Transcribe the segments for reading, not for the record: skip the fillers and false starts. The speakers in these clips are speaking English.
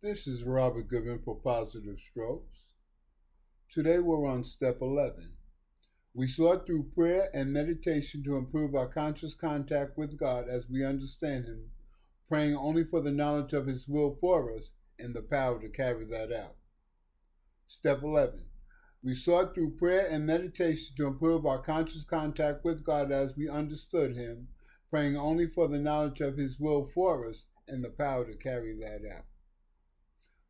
This is Robert Goodman for Positive Strokes. Today we're on step 11. We sought through prayer and meditation to improve our conscious contact with God as we understand Him, praying only for the knowledge of His will for us and the power to carry that out. Step 11. We sought through prayer and meditation to improve our conscious contact with God as we understood Him, praying only for the knowledge of His will for us and the power to carry that out.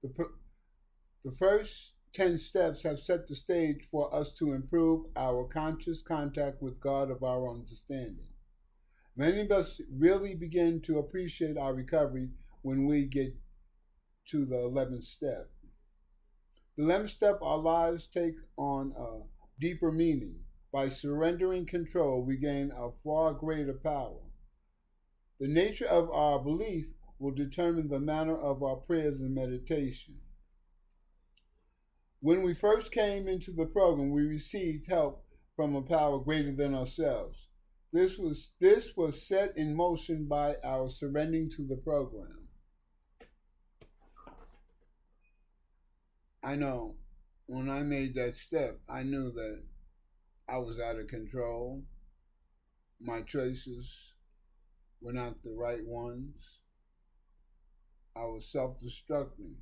The first 10 steps have set the stage for us to improve our conscious contact with God of our understanding. Many of us really begin to appreciate our recovery when we get to the 11th step. The 11th step, our lives take on a deeper meaning. By surrendering control, we gain a far greater power. The nature of our belief will determine the manner of our prayers and meditation. When we first came into the program, we received help from a power greater than ourselves. This was set in motion by our surrendering to the program. I know when I made that step, I knew that I was out of control. My choices were not the right ones. I was self-destructing.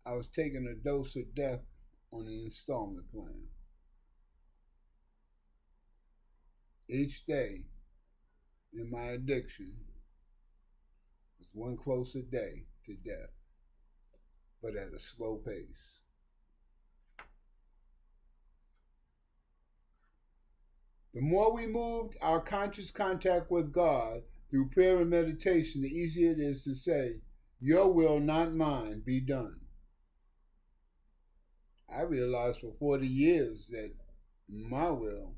I was taking a dose of death on the installment plan. Each day in my addiction was one closer day to death, but at a slow pace. The more we moved our conscious contact with God through prayer and meditation, the easier it is to say, "Your will, not mine, be done." I realized for 40 years that my will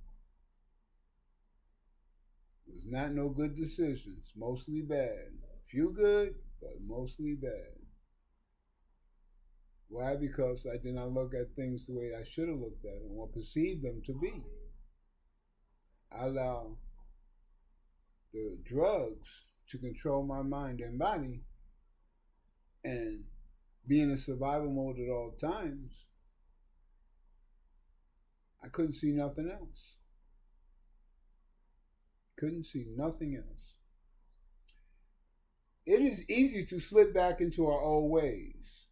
was not no good decisions, mostly bad. Few good, but mostly bad. Why? Because I did not look at things the way I should have looked at them or perceived them to be. I allow the drugs to control my mind and body, and being in survival mode at all times, I couldn't see nothing else. Couldn't see nothing else. It is easy to slip back into our old ways.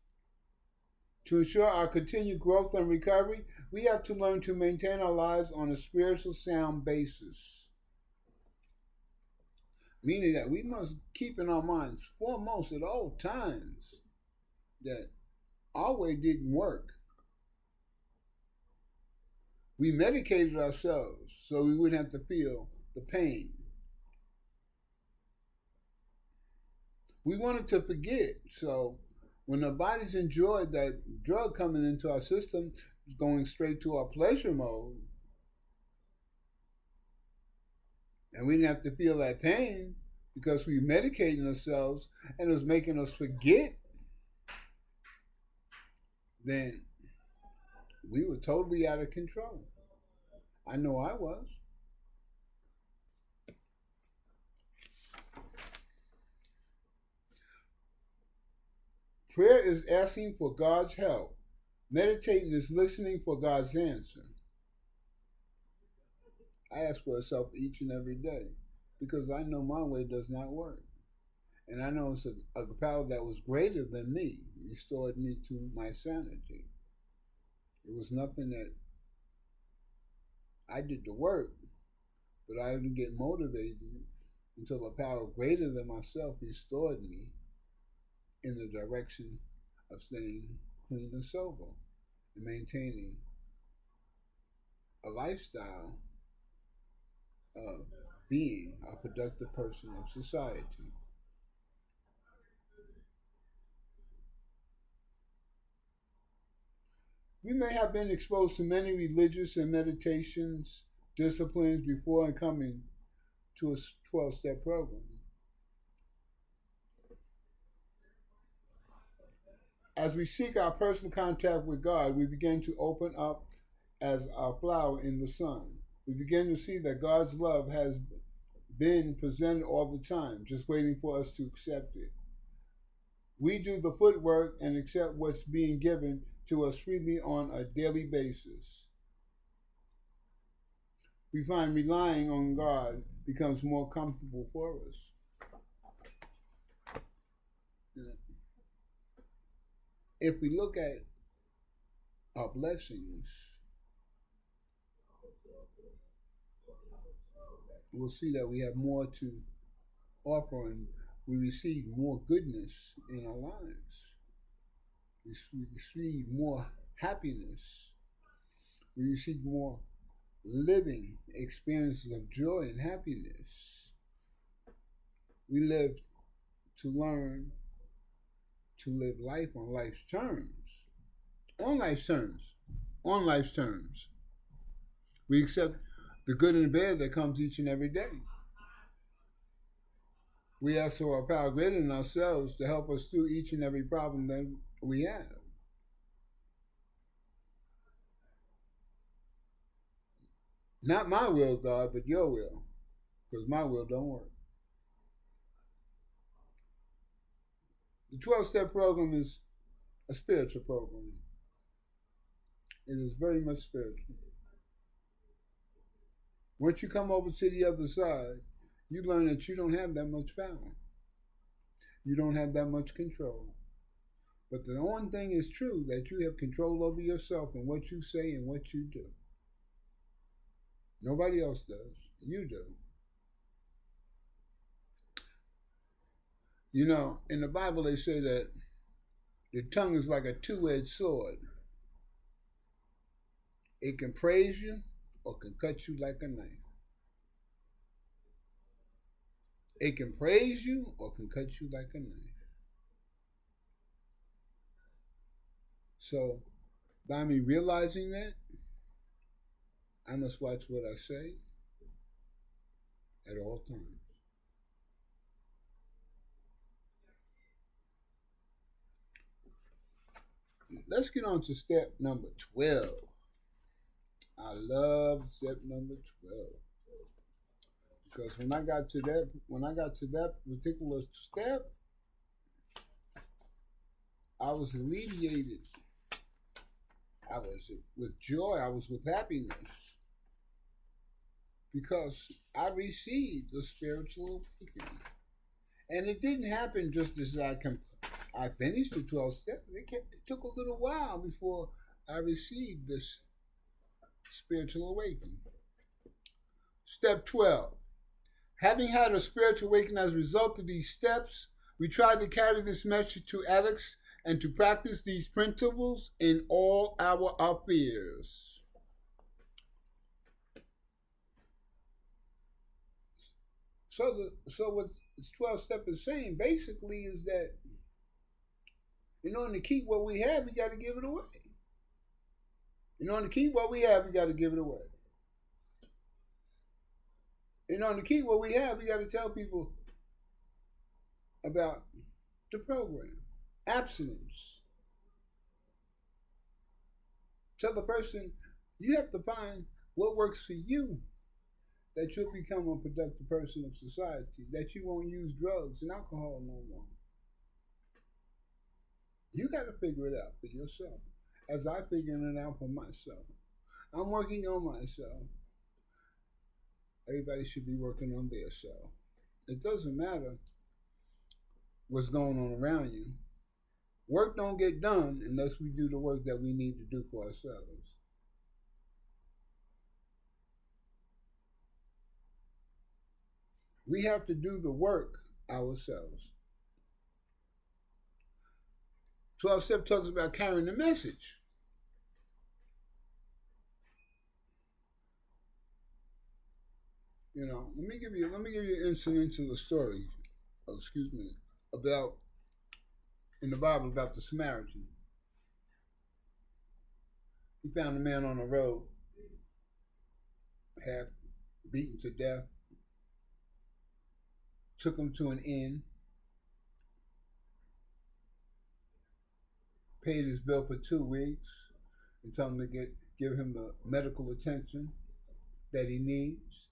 To ensure our continued growth and recovery, we have to learn to maintain our lives on a spiritual sound basis. Meaning that we must keep in our minds foremost at all times that our way didn't work. We medicated ourselves so we wouldn't have to feel the pain. We wanted to forget, so when the bodies enjoyed that drug coming into our system, going straight to our pleasure mode, and we didn't have to feel that pain because we were medicating ourselves and it was making us forget, then we were totally out of control. I know I was. Prayer is asking for God's help. Meditating is listening for God's answer. I ask for itself each and every day because I know my way does not work. And I know it's a power that was greater than me, restored me to my sanity. It was nothing that I did the work, but I didn't get motivated until a power greater than myself restored me in the direction of staying clean and sober and maintaining a lifestyle of being a productive person of society. We may have been exposed to many religious and meditations disciplines before and coming to a 12-step program. As we seek our personal contact with God, we begin to open up as a flower in the sun. We begin to see that God's love has been presented all the time, just waiting for us to accept it. We do the footwork and accept what's being given to us freely on a daily basis. We find relying on God becomes more comfortable for us. If we look at our blessings, we'll see that we have more to offer and we receive more goodness in our lives. We receive more happiness. We receive more living experiences of joy and happiness. We live to learn to live life on life's terms. On life's terms. On life's terms. We accept the good and the bad that comes each and every day. We ask for a power greater than ourselves to help us through each and every problem that we have. Not my will, God, but your will, because my will don't work. The 12-step program is a spiritual program. It is very much spiritual. Once you come over to the other side, you learn that you don't have that much power. You don't have that much control. But the one thing is true, that you have control over yourself and what you say and what you do. Nobody else does. You do. You know, in the Bible they say that the tongue is like a two-edged sword. It can praise you or can cut you like a knife. It can praise you or can cut you like a knife. So, by me realizing that, I must watch what I say at all times. Let's get on to step number 12. I love step number 12. Because when I got to that particular step, I was alleviated. I was with joy. I was with happiness. Because I received the spiritual awakening. And it didn't happen just as I finished the 12 steps. It took a little while before I received this spiritual awakening. Step 12. Having had a spiritual awakening as a result of these steps, we try to carry this message to addicts and to practice these principles in all our affairs. So what this 12 step is saying basically is that in order to keep what we have, we got to give it away. In order to keep what we have, we got to give it away. In order to keep what we have, we got to tell people about the program. Abstinence. Tell the person, you have to find what works for you, that you'll become a productive person of society, that you won't use drugs and alcohol no more. You got to figure it out for yourself, as I'm figuring it out for myself. I'm working on myself. Everybody should be working on their self. It doesn't matter what's going on around you. Work don't get done unless we do the work that we need to do for ourselves. We have to do the work ourselves. 12 step talks about carrying the message. You know, let me give you an incident of the story. About in the Bible about the Samaritan. He found a man on the road, half beaten to death. Took him to an inn. Paid his bill for 2 weeks and told him to give him the medical attention that he needs.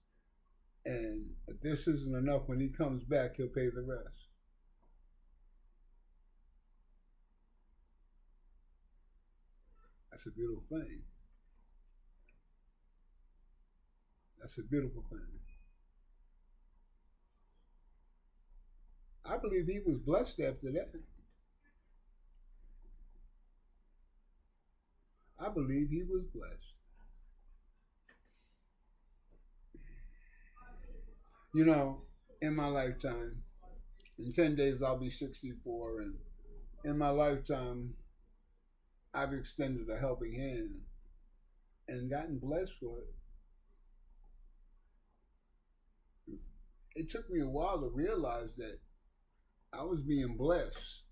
And a this isn't enough. When he comes back, he'll pay the rest. That's a beautiful thing. That's a beautiful thing. I believe he was blessed after that. I believe he was blessed. You know, in my lifetime, in 10 days I'll be 64, and in my lifetime I've extended a helping hand and gotten blessed for it. It took me a while to realize that I was being blessed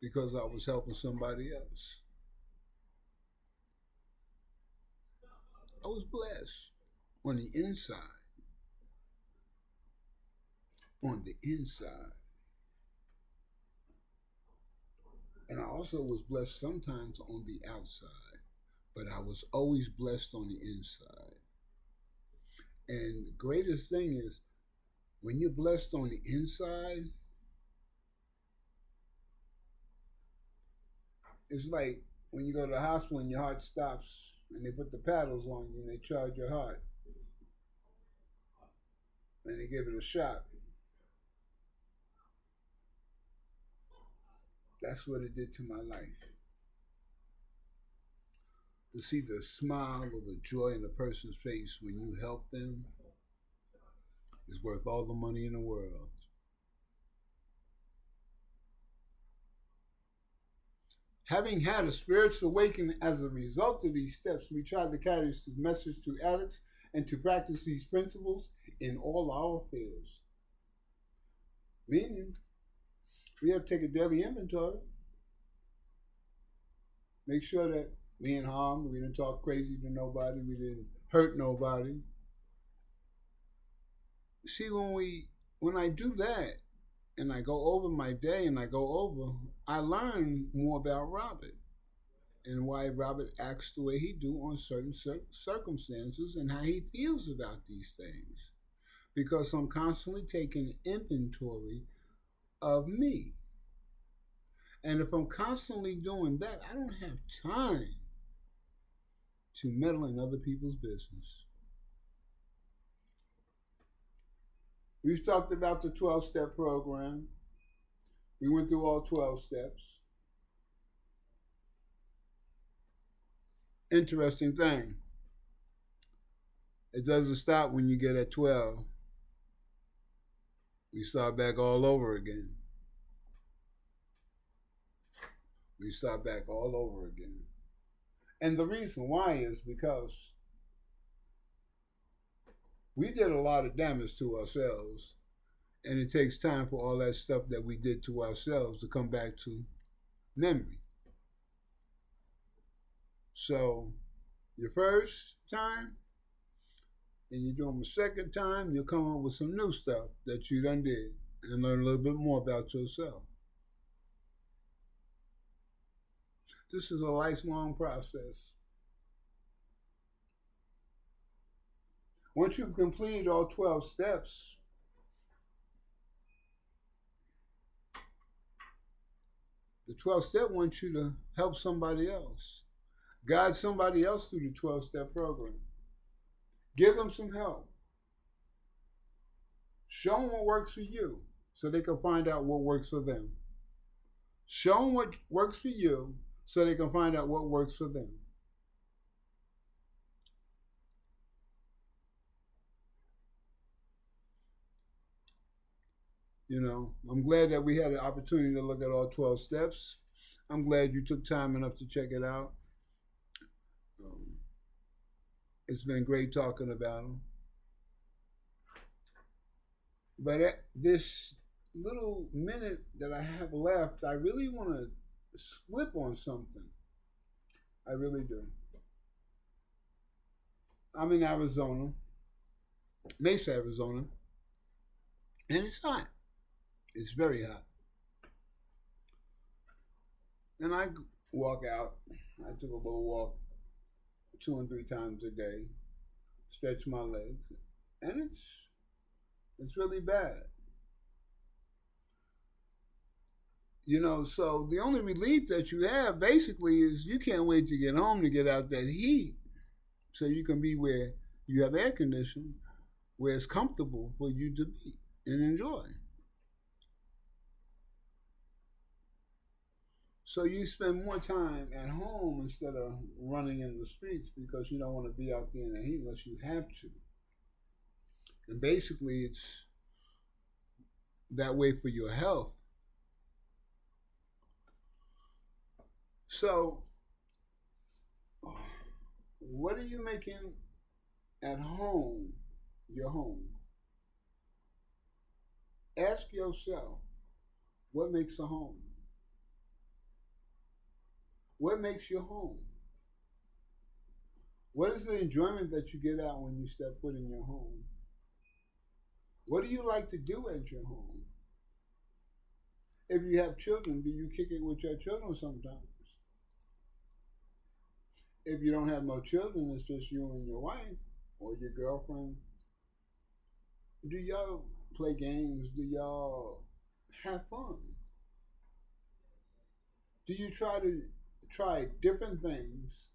because I was helping somebody else. I was blessed on the inside. On the inside. And I also was blessed sometimes on the outside, but I was always blessed on the inside. And the greatest thing is when you're blessed on the inside, it's like when you go to the hospital and your heart stops and they put the paddles on you and they charge your heart and they give it a shot. That's what it did to my life. To see the smile or the joy in a person's face when you help them is worth all the money in the world. Having had a spiritual awakening as a result of these steps, we try to carry this message to addicts and to practice these principles in all our affairs. Meaning, we have to take a daily inventory. Make sure that we ain't harmed, we didn't talk crazy to nobody, we didn't hurt nobody. See, when I do that and I go over my day and I learn more about Robert and why Robert acts the way he do on certain circumstances and how he feels about these things. Because I'm constantly taking inventory of me. And if I'm constantly doing that, I don't have time to meddle in other people's business. We've talked about the 12-step program. We went through all 12 steps. Interesting thing. It doesn't stop when you get at 12. We start back all over again. We start back all over again. And the reason why is because we did a lot of damage to ourselves, and it takes time for all that stuff that we did to ourselves to come back to memory. So, your first time, and you do them a second time, you'll come up with some new stuff that you done did and learn a little bit more about yourself. This is a lifelong process. Once you've completed all 12 steps, the 12th step wants you to help somebody else. Guide somebody else through the 12-step program. Give them some help. Show them what works for you so they can find out what works for them. Show them what works for you so they can find out what works for them. You know, I'm glad that we had the opportunity to look at all 12 steps. I'm glad you took time enough to check it out. It's been great talking about them. But at this little minute that I have left, I really want to slip on something. I really do. I'm in Arizona, Mesa, Arizona, and it's hot. It's very hot. And I walk out. I took a little walk 2 and 3 times a day, stretch my legs. And it's really bad. So the only relief that you have basically is you can't wait to get home to get out that heat so you can be where you have air conditioning, where it's comfortable for you to be and enjoy. So you spend more time at home instead of running in the streets because you don't want to be out there in the heat unless you have to. And basically, it's that way for your health. So, what are you making at home, your home? Ask yourself, what makes a home? What makes your home? What is the enjoyment that you get out when you step foot in your home? What do you like to do at your home? If you have children, do you kick it with your children sometimes? If you don't have no children, it's just you and your wife or your girlfriend. Do y'all play games? Do y'all have fun? Do you try different things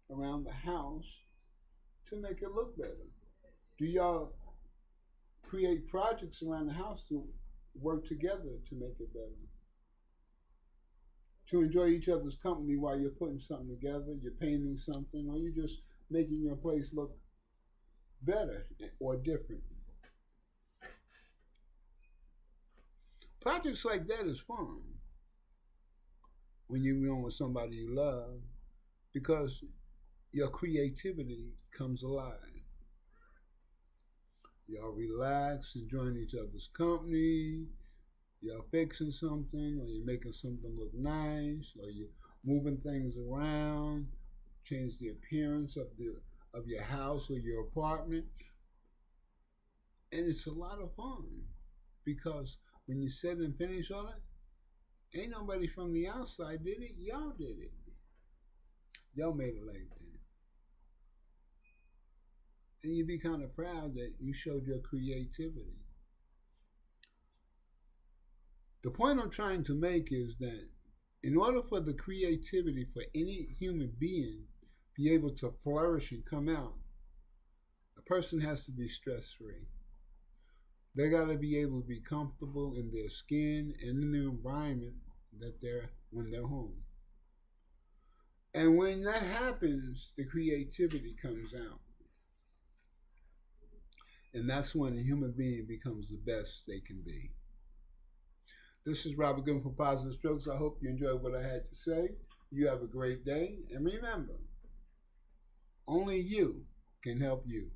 around the house to make it look better? Do y'all create projects around the house to work together to make it better? To enjoy each other's company while you're putting something together, you're painting something, or you're just making your place look better or different. Projects like that is fun when you're on with somebody you love because your creativity comes alive. Y'all relax, enjoying each other's company. You're fixing something, or you're making something look nice, or you're moving things around, change the appearance of your house or your apartment. And it's a lot of fun because when you sit and finish on it, ain't nobody from the outside did it. Y'all did it. Y'all made it like that. And you'd be kind of proud that you showed your creativity. The point I'm trying to make is that in order for the creativity for any human being be able to flourish and come out, a person has to be stress-free. They got to be able to be comfortable in their skin and in the environment that they're when they're home. And when that happens, the creativity comes out. And that's when a human being becomes the best they can be. This is Robert Goodman for Positive Strokes. I hope you enjoyed what I had to say. You have a great day. And remember, only you can help you.